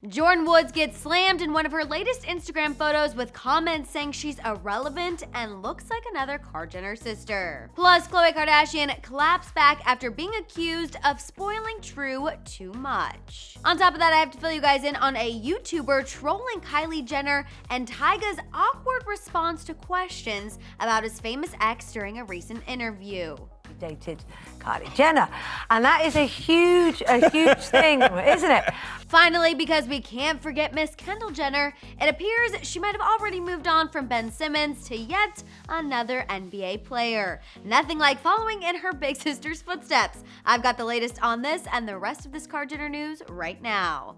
Jordyn Woods gets slammed in one of her latest Instagram photos with comments saying she's irrelevant and looks like another Jenner sister. Plus, Khloe Kardashian claps back after being accused of spoiling True too much. On top of that, I have to fill you guys in on a YouTuber trolling Kylie Jenner and Tyga's awkward response to questions about his famous ex during a recent interview. Dated Kylie Jenner, and that is a huge thing, isn't it? Finally, because we can't forget Miss Kendall Jenner, it appears she might have already moved on from Ben Simmons to yet another NBA player. Nothing like following in her big sister's footsteps. I've got the latest on this and the rest of this Jenner news right now.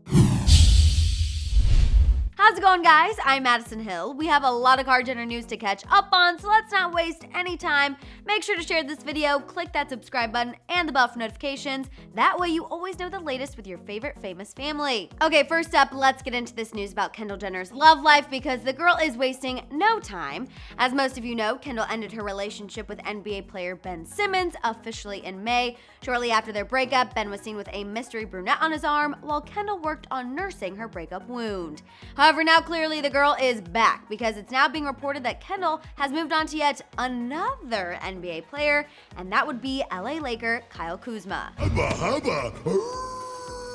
How's it going, guys? I'm Madison Hill. We have a lot of Jenner news to catch up on, so let's not waste any time. Make sure to share this video, click that subscribe button and the bell for notifications. That way you always know the latest with your favorite famous family. Okay, first up, let's get into this news about Kendall Jenner's love life because the girl is wasting no time. As most of you know, Kendall ended her relationship with NBA player Ben Simmons officially in May. Shortly after their breakup, Ben was seen with a mystery brunette on his arm while Kendall worked on nursing her breakup wound. However, now clearly the girl is back because it's now being reported that Kendall has moved on to yet another NBA player, and that would be LA Laker Kyle Kuzma.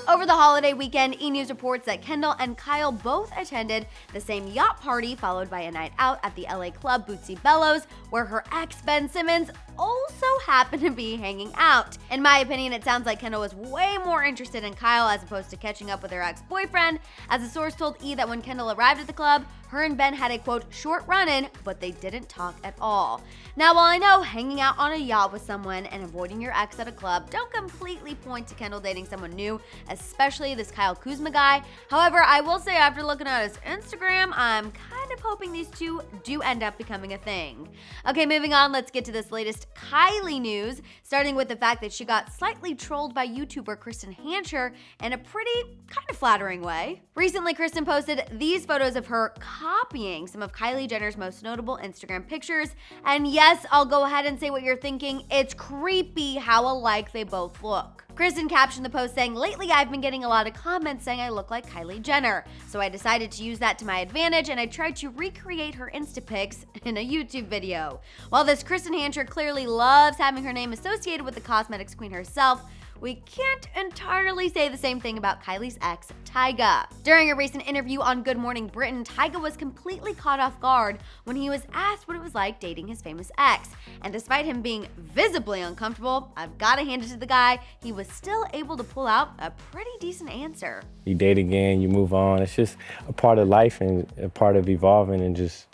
Over the holiday weekend, E! News reports that Kendall and Kyle both attended the same yacht party followed by a night out at the LA club Bootsy Bellows, where her ex Ben Simmons also happened to be hanging out. In my opinion, it sounds like Kendall was way more interested in Kyle as opposed to catching up with her ex-boyfriend, as a source told E! That when Kendall arrived at the club, her and Ben had a quote short run-in, but they didn't talk at all. Now, while I know hanging out on a yacht with someone and avoiding your ex at a club don't completely point to Kendall dating someone new, especially this Kyle Kuzma guy, however, I will say after looking at his Instagram, I'm kind of hoping these two do end up becoming a thing. Okay, moving on, let's get to this latest Kylie news, starting with the fact that she got slightly trolled by YouTuber Kristen Hancher in a pretty kind of flattering way. Recently, Kristen posted these photos of her copying some of Kylie Jenner's most notable Instagram pictures, and yes, I'll go ahead and say what you're thinking, it's creepy how alike they both look. Kristen captioned the post saying, "Lately I've been getting a lot of comments saying I look like Kylie Jenner, so I decided to use that to my advantage and I tried to recreate her Insta pics in a YouTube video." While this Kristen Hancher clearly loves having her name associated with the cosmetics queen herself, we can't entirely say the same thing about Kylie's ex, Tyga. During a recent interview on Good Morning Britain, Tyga was completely caught off guard when he was asked what it was like dating his famous ex. And despite him being visibly uncomfortable, I've got to hand it to the guy, he was still able to pull out a pretty decent answer. You date again, you move on. It's just a part of life and a part of evolving and just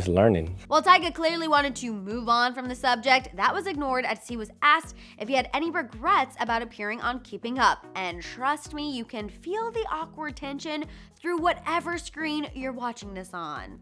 learning. While Tyga clearly wanted to move on from the subject, that was ignored as he was asked if he had any regrets about appearing on Keeping Up. And trust me, you can feel the awkward tension through whatever screen you're watching this on.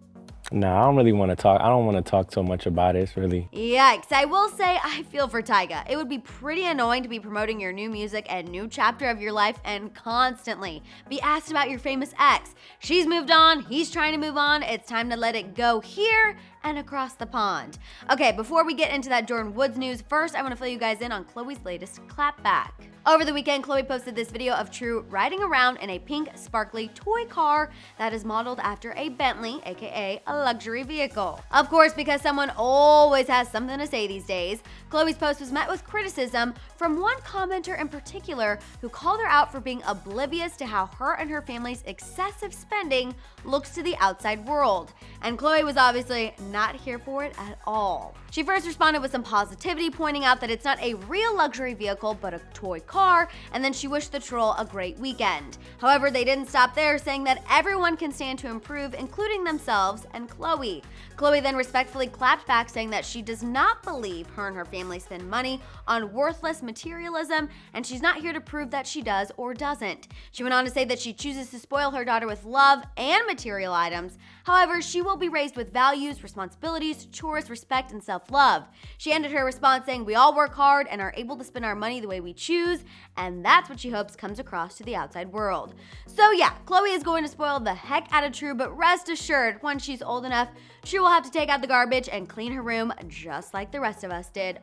No, I don't really want to talk. I don't want to talk so much about it. It's really... Yikes. I will say I feel for Tyga. It would be pretty annoying to be promoting your new music and new chapter of your life and constantly be asked about your famous ex. She's moved on. He's trying to move on. It's time to let it go here and across the pond. Okay, before we get into that Jordyn Woods news, first I want to fill you guys in on Khloe's latest clapback. Over the weekend, Khloe posted this video of True riding around in a pink, sparkly toy car that is modeled after a Bentley, aka a luxury vehicle. Of course, because someone always has something to say these days, Khloe's post was met with criticism from one commenter in particular who called her out for being oblivious to how her and her family's excessive spending looks to the outside world. And Khloe was obviously not here for it at all. She first responded with some positivity, pointing out that it's not a real luxury vehicle but a toy car, and then she wished the troll a great weekend. However, they didn't stop there, saying that everyone can stand to improve, including themselves and Khloe. Khloe then respectfully clapped back, saying that she does not believe her and her family spend money on worthless materialism, and she's not here to prove that she does or doesn't. She went on to say that she chooses to spoil her daughter with love and material items. However, she will be raised with values, responsibility, responsibilities, chores, respect, and self-love. She ended her response saying, "We all work hard and are able to spend our money the way we choose, and that's what she hopes comes across to the outside world." So yeah, Khloe is going to spoil the heck out of True, but rest assured, once she's old enough, she will have to take out the garbage and clean her room just like the rest of us did.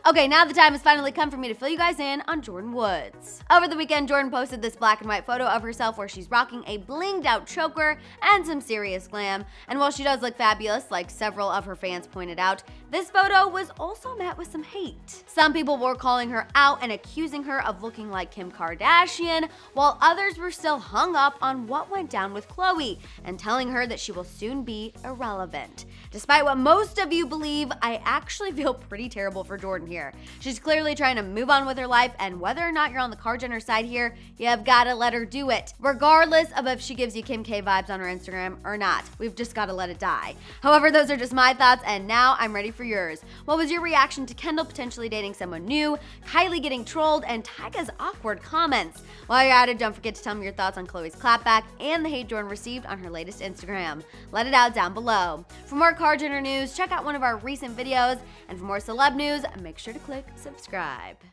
Okay, now the time has finally come for me to fill you guys in on Jordyn Woods. Over the weekend, Jordyn posted this black and white photo of herself where she's rocking a blinged out choker and some serious glam. And while she does look fabulous, like several of her fans pointed out, this photo was also met with some hate. Some people were calling her out and accusing her of looking like Kim Kardashian, while others were still hung up on what went down with Khloe and telling her that she will soon be irrelevant. Despite what most of you believe, I actually feel pretty terrible for Jordyn here. She's clearly trying to move on with her life, and whether or not you're on the Kar Jenner side here, you've gotta let her do it. Regardless of if she gives you Kim K vibes on her Instagram or not, we've just gotta let it die. However, those are just my thoughts, and now I'm ready for yours. What was your reaction to Kendall potentially dating someone new, Kylie getting trolled, and Tyga's awkward comments? While you're at it, don't forget to tell me your thoughts on Khloe's clapback and the hate Jordyn received on her latest Instagram. Let it out down below. For more Kar Jenner news, check out one of our recent videos, and for more celeb news, make sure to click subscribe.